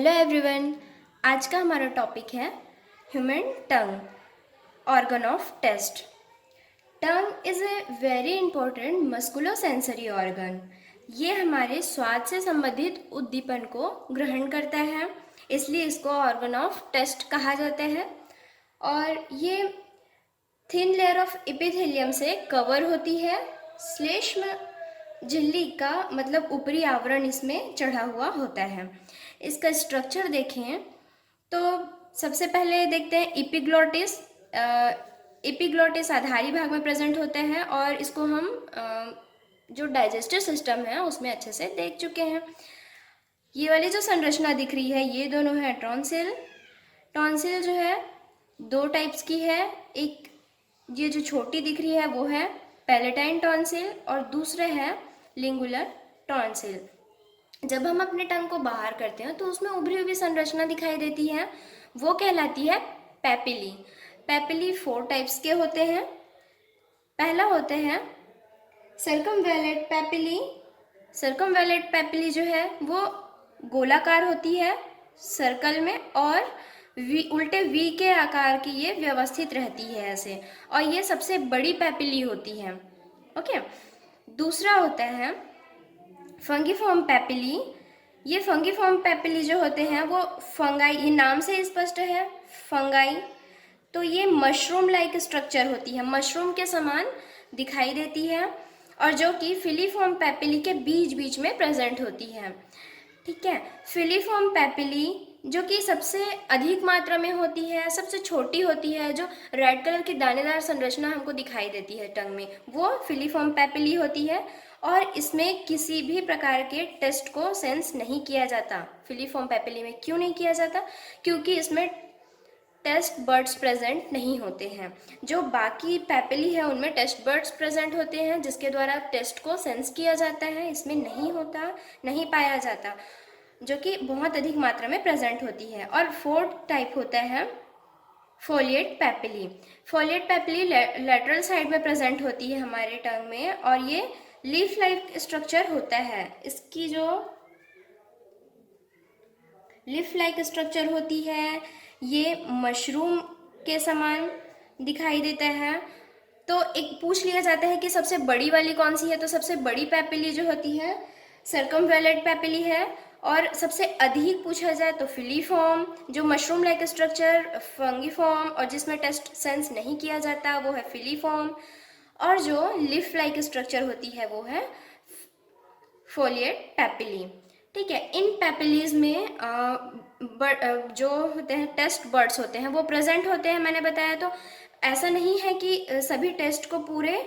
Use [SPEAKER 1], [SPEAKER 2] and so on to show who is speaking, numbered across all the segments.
[SPEAKER 1] Hello everyone. आज का हमारा टॉपिक है human tongue, organ of taste. Tongue is a very important musculo sensory organ. ये हमारे स्वाद से संबंधित उद्दीपन को ग्रहण करता है, इसलिए इसको ऑर्गन ऑफ टेस्ट कहा जाता है। और ये थिन लेयर ऑफ एपिथेलियम से कवर होती है। श्लेष्म झिल्ली का मतलब ऊपरी आवरण इसमें चढ़ा हुआ होता है। इसका स्ट्रक्चर देखें तो सबसे पहले देखते हैं एपिग्लोटिस। एपिग्लोटिस आधारी भाग में प्रेजेंट होता है और इसको हम जो डाइजेस्टिव सिस्टम है उसमें अच्छे से देख चुके हैं। ये वाली जो संरचना दिख रही है ये दोनों है टॉन्सिल। टॉन्सिल जो है दो टाइप्स की है। एक ये जो छोटी दिख रही है वो है पैलेटाइन टॉन्सिल और दूसरा है लिंगुलर टॉन्सिल। जब हम अपने टंग को बाहर करते हैं तो उसमें उभरी हुई संरचना दिखाई देती है, वो कहलाती है पैपिली। पैपिली 4 टाइप्स के होते हैं। पहला होते हैं सर्कमवैलेट पैपिली। सर्कमवैलेट पैपिली जो है वो गोलाकार होती है सर्कल में और उल्टे वी के आकार की ये व्यवस्थित रहती है ऐसे, और ये सबसे बड़ी पैपिली होती है। ओके, दूसरा होता है फंगीफॉर्म पैपिली। ये फंगीफॉर्म पैपिली जो होते हैं वो फंगाई, ये नाम से स्पष्ट है फंगाई। तो ये मशरूम लाइक स्ट्रक्चर होती है, मशरूम के समान दिखाई देती है और जो कि फिलीफॉर्म पैपिली के बीच बीच में प्रेजेंट होती है। ठीक है, फिलीफॉर्म पैपिली जो कि सबसे अधिक मात्रा में होती है, सबसे छोटी होती है, जो रेड कलर की दानेदार संरचना हमको दिखाई देती है टंग में, वो फिलीफॉर्म पैपिली होती है और इसमें किसी भी प्रकार के टेस्ट को सेंस नहीं किया जाता। फिलीफॉर्म पैपिली में क्यों नहीं किया जाता? क्योंकि इसमें टेस्ट बर्ड्स प्रेजेंट नहीं होते हैं। जो बाकी पैपिली है उनमें टेस्ट बर्ड्स प्रेजेंट होते हैं जिसके द्वारा टेस्ट को सेंस किया जाता है, इसमें नहीं होता, नहीं पाया जाता, जो कि बहुत अधिक मात्रा में प्रेजेंट होती है। और 4th टाइप होता है folate papillae. Folate papillae lateral side में प्रेजेंट होती है हमारे टंग में और ये लीफ लाइक स्ट्रक्चर होता है। इसकी जो लीफ लाइक स्ट्रक्चर होती है ये मशरूम के समान दिखाई देता है। तो एक पूछ लिया जाता है कि सबसे बड़ी वाली कौन सी है, तो सबसे बड़ी पैपिली जो होती है सर्कमवैलेट पैपिली है। और सबसे अधिक पूछा जाए तो फिलीफॉर्म, जो मशरूम लाइक स्ट्रक्चर, फंगीफॉर्म और जिसमें टेस्ट सेंस नहीं किया जाता वो है फिलीफॉर्म, और जो लीफ लाइक स्ट्रक्चर होती है वो है फोलिएट पैपिली। ठीक है, इन पैपिलीज में जो होते हैं टेस्ट बर्ड्स होते हैं वो प्रेजेंट होते हैं, मैंने बताया। तो ऐसा नहीं है कि सभी टेस्ट को पूरे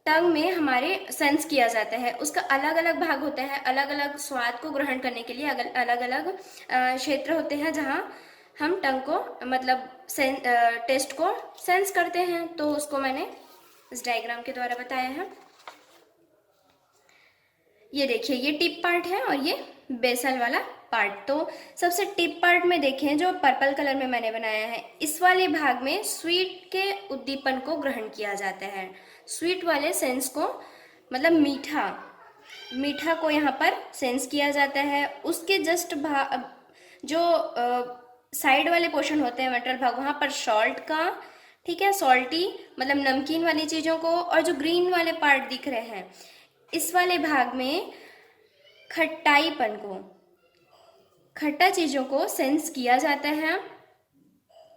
[SPEAKER 1] टंग में हमारे सेंस किया जाता है, उसका अलग अलग भाग होता है। अलग अलग स्वाद को ग्रहण करने के लिए अलग अलग क्षेत्र होते हैं जहाँ हम टंग को मतलब टेस्ट को सेंस करते हैं। तो उसको मैंने इस डायग्राम के द्वारा बताया है। ये देखिए, ये टिप पार्ट है और ये बेसल वाला पार्ट। तो सबसे टिप पार्ट में देखें जो पर्पल कलर में मैंने बनाया है, इस वाले भाग में स्वीट के उद्दीपन को ग्रहण किया जाता है। स्वीट वाले सेंस को मतलब मीठा, मीठा को यहाँ पर सेंस किया जाता है। उसके जस्ट जो साइड वाले पोर्शन होते हैं वेंट्रल भाग, वहाँ पर सॉल्ट का, ठीक है, सॉल्टी मतलब नमकीन वाली चीज़ों को, और जो ग्रीन वाले पार्ट दिख रहे हैं इस वाले भाग में खट्टाईपन को, खट्टा चीज़ों को सेंस किया जाता है।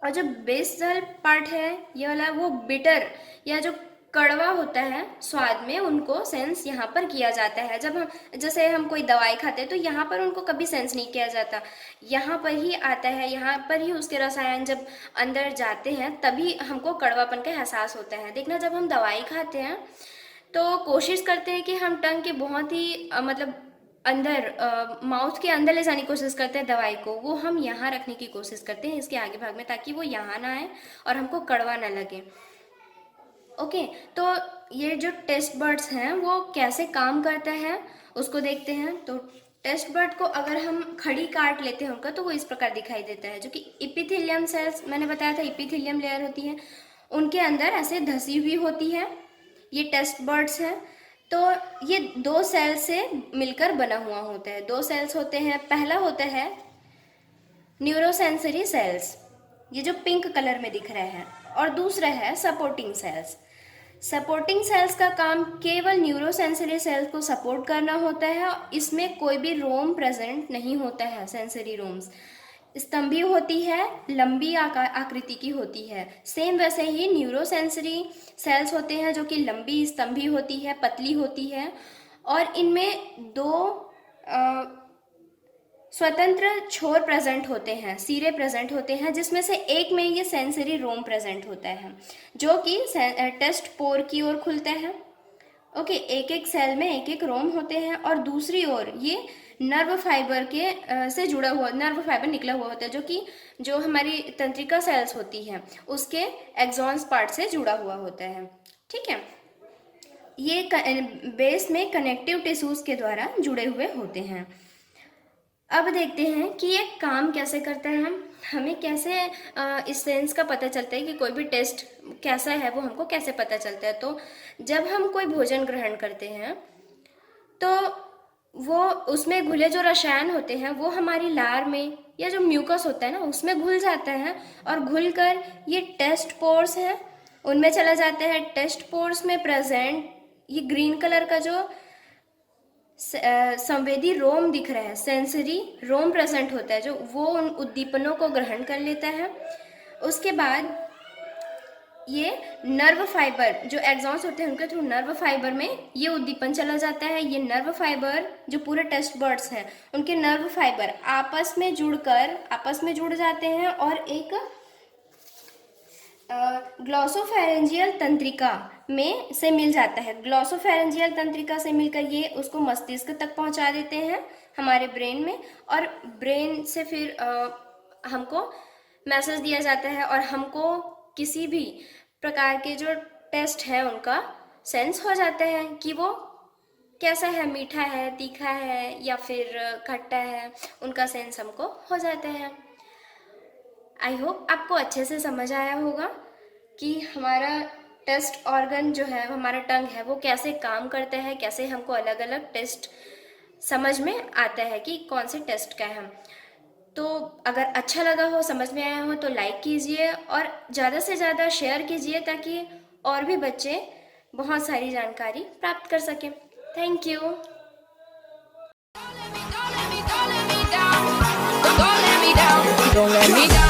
[SPEAKER 1] और जो बेसल पार्ट है ये वाला, वो बिटर या जो कड़वा होता है स्वाद में, उनको सेंस यहाँ पर किया जाता है। जब हम जैसे हम कोई दवाई खाते हैं तो यहाँ पर उनको कभी सेंस नहीं किया जाता, यहाँ पर ही आता है, यहाँ पर ही उसके रसायन जब अंदर जाते हैं तभी हमको कड़वापन का एहसास होता है। देखना, जब हम दवाई खाते हैं तो कोशिश करते हैं कि हम टंग के बहुत ही मतलब अंदर माउथ के अंदर ले जाने की कोशिश करते हैं दवाई को, वो हम यहाँ रखने की कोशिश करते हैं इसके आगे भाग में, ताकि वो यहाँ ना आए और हमको कड़वा ना लगे। ओके, तो ये जो टेस्ट बर्ड्स हैं वो कैसे काम करता है उसको देखते हैं। तो टेस्ट बर्ड को अगर हम खड़ी काट लेते हैं उनका तो वो इस प्रकार दिखाई देता है, जो कि इपिथेलियम सेल्स, मैंने बताया था इपिथेलियम लेयर होती है, उनके अंदर ऐसे धसी हुई होती है। ये टेस्ट बर्ड्स हैं। तो ये 2 सेल से मिलकर बना हुआ होता है। 2 सेल्स होते हैं, पहला होता है न्यूरोसेंसरी सेल्स, ये जो पिंक कलर में दिख रहे हैं, और दूसरा है सपोर्टिंग सेल्स। सपोर्टिंग सेल्स का काम केवल न्यूरोसेंसरी सेल्स को सपोर्ट करना होता है। इसमें कोई भी रोम प्रेजेंट नहीं होता है। सेंसरी रोम्स स्तंभी होती है, लंबी आकृति की होती है। सेम वैसे ही न्यूरोसेंसरी सेल्स होते हैं जो कि लंबी स्तंभी होती है, पतली होती है, और इनमें दो स्वतंत्र छोर प्रेजेंट होते हैं, सिरे प्रेजेंट होते हैं, जिसमें से एक में ये सेंसरी रोम प्रेजेंट होता है जो कि टेस्ट पोर की ओर खुलता है। ओके, एक एक सेल में एक एक रोम होते हैं, और दूसरी ओर ये नर्व फाइबर के से जुड़ा हुआ नर्व फाइबर निकला हुआ होता है जो हमारी तंत्रिका सेल्स होती हैं उसके एक्सॉन्स पार्ट से जुड़ा हुआ होता है। ठीक है, ये बेस में कनेक्टिव टिश्यूज के द्वारा जुड़े हुए होते हैं। अब देखते हैं कि ये काम कैसे करता है। हमें कैसे इस सेंस का पता चलता है कि कोई भी टेस्ट कैसा है, वो हमको कैसे पता चलता है। तो जब हम कोई भोजन ग्रहण करते हैं तो वो उसमें घुले जो रसायन होते हैं वो हमारी लार में या जो म्यूकस होता है ना उसमें घुल जाता है, और घुलकर ये टेस्ट पोर्स है उनमें चला जाता है। टेस्ट पोर्स में प्रेजेंट ये ग्रीन कलर का जो संवेदी रोम दिख रहा है, सेंसरी रोम प्रेजेंट होता है, जो वो उन उद्दीपनों को ग्रहण कर लेता है। उसके बाद ये नर्व फाइबर जो एक्सॉन्स होते हैं उनके थ्रू नर्व फाइबर में ये उद्दीपन चला जाता है। ये नर्व फाइबर जो पूरे टेस्ट बर्ड्स हैं उनके नर्व फाइबर आपस में जुड़ जाते हैं और एक ग्लॉसोफेरेंजियल तंत्रिका में से मिल जाता है। ग्लॉसोफेरेंजियल तंत्रिका से मिलकर ये उसको मस्तिष्क तक पहुंचा देते हैं हमारे ब्रेन में, और ब्रेन से फिर हमको मैसेज दिया जाता है और हमको किसी भी प्रकार के जो टेस्ट है उनका सेंस हो जाता है कि वो कैसा है, मीठा है, तीखा है या फिर खट्टा है, उनका सेंस हमको हो जाता है। आई होप आपको अच्छे से समझ आया होगा कि हमारा टेस्ट ऑर्गन जो है, हमारा टंग है, वो कैसे काम करता है, कैसे हमको अलग अलग टेस्ट समझ में आता है कि कौन से टेस्ट का है। तो अगर अच्छा लगा हो, समझ में आया हो तो लाइक कीजिए और ज़्यादा से ज़्यादा शेयर कीजिए ताकि और भी बच्चे बहुत सारी जानकारी प्राप्त कर सकें। Thank you.
[SPEAKER 2] Don't let me down.